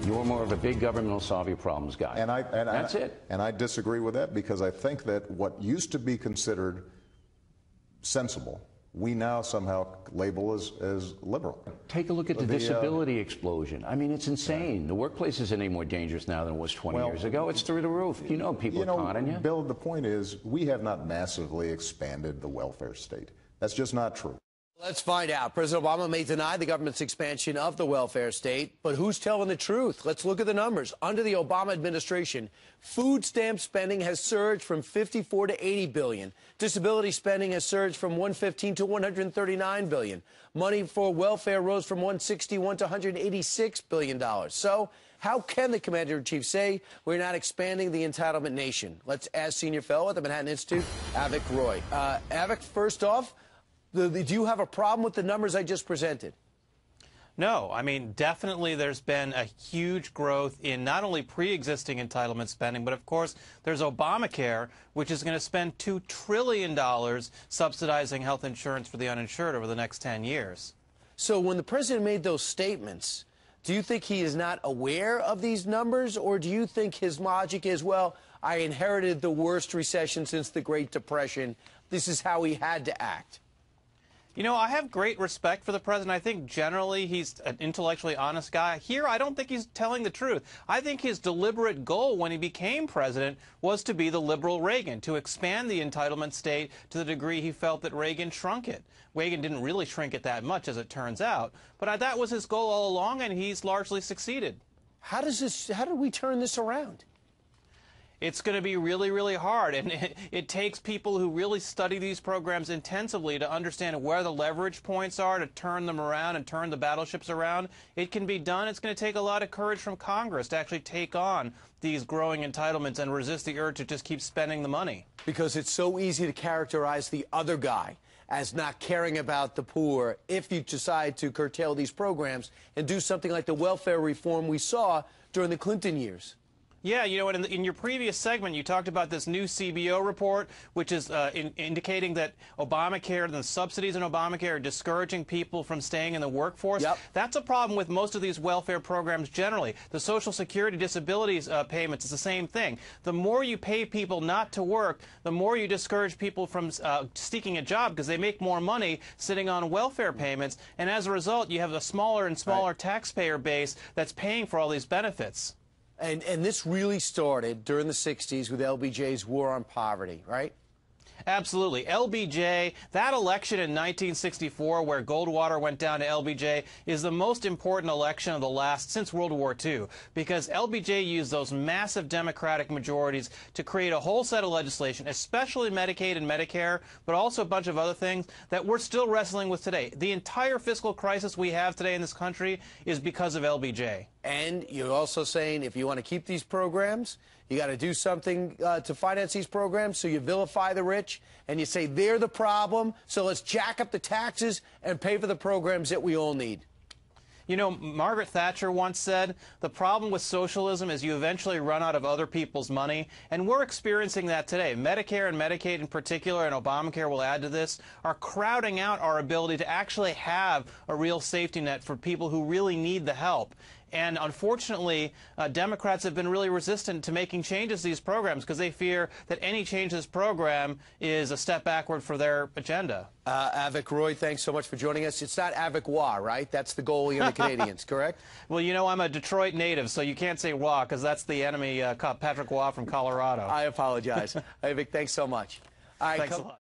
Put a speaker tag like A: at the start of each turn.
A: You're more of a big government will solve your problems guy. That's it.
B: And I disagree with that, because I think that what used to be considered sensible, we now somehow label as liberal.
A: Take a look at the disability explosion. I mean, it's insane.
B: Yeah.
A: The workplace isn't any more dangerous now than it was 20 years ago. It's through the roof. You know people are conning you.
B: Bill, the point is, we have not massively expanded the welfare state. That's just not true.
C: Let's find out. President Obama may deny the government's expansion of the welfare state, but who's telling the truth? Let's look at the numbers. Under the Obama administration, food stamp spending has surged from $54 to $80 billion. Disability spending has surged from $115 to $139 billion. Money for welfare rose from $161 to $186 billion. So how can the commander-in-chief say we're not expanding the entitlement nation? Let's ask senior fellow at the Manhattan Institute, Avik Roy. Avik, first off, do you have a problem with the numbers I just presented?
D: No. I mean, definitely there's been a huge growth in not only pre-existing entitlement spending, but of course there's Obamacare, which is going to spend $2 trillion subsidizing health insurance for the uninsured over the next 10 years.
C: So when the president made those statements, do you think he is not aware of these numbers, or do you think his logic is, well, I inherited the worst recession since the Great Depression, this is how he had to act?
D: You know, I have great respect for the president. I think generally he's an intellectually honest guy. Here, I don't think he's telling the truth. I think his deliberate goal when he became president was to be the liberal Reagan, to expand the entitlement state to the degree he felt that Reagan shrunk it. Reagan didn't really shrink it that much, as it turns out. But that was his goal all along, and he's largely succeeded.
C: How do we turn this around?
D: It's going to be really, really hard, and it takes people who really study these programs intensively to understand where the leverage points are, to turn them around and turn the battleships around. It can be done. It's going to take a lot of courage from Congress to actually take on these growing entitlements and resist the urge to just keep spending the money.
C: Because it's so easy to characterize the other guy as not caring about the poor if you decide to curtail these programs and do something like the welfare reform we saw during the Clinton years.
D: Yeah, you know, in your previous segment, you talked about this new CBO report, which is indicating that Obamacare and the subsidies in Obamacare are discouraging people from staying in the workforce.
C: Yep.
D: That's a problem with most of these welfare programs generally. The Social Security disabilities payments is the same thing. The more you pay people not to work, the more you discourage people from seeking a job because they make more money sitting on welfare payments. And as a result, you have a smaller and smaller taxpayer base that's paying for all these benefits.
C: And this really started during the 60s with LBJ's War on Poverty, right?
D: Absolutely. LBJ, that election in 1964 where Goldwater went down to LBJ is the most important election of the last since World War II, because LBJ used those massive Democratic majorities to create a whole set of legislation, especially Medicaid and Medicare, but also a bunch of other things that we're still wrestling with today. The entire fiscal crisis we have today in this country is because of LBJ.
C: And you're also saying if you want to keep these programs, you got to do something to finance these programs, so you vilify the rich and you say they're the problem, so let's jack up the taxes and pay for the programs that we all need.
D: You know, Margaret Thatcher once said, the problem with socialism is you eventually run out of other people's money, and we're experiencing that today. Medicare and Medicaid in particular, and Obamacare will add to this, are crowding out our ability to actually have a real safety net for people who really need the help. And unfortunately, Democrats have been really resistant to making changes to these programs because they fear that any change to this program is a step backward for their agenda.
C: Avik Roy, thanks so much for joining us. It's not Avik Roy, right? That's the goalie of the Canadians, correct?
D: Well, you know, I'm a Detroit native, so you can't say Roy because that's the enemy, Patrick Roy from Colorado.
C: I apologize. Avik, thanks so much. All right,
D: thanks a lot.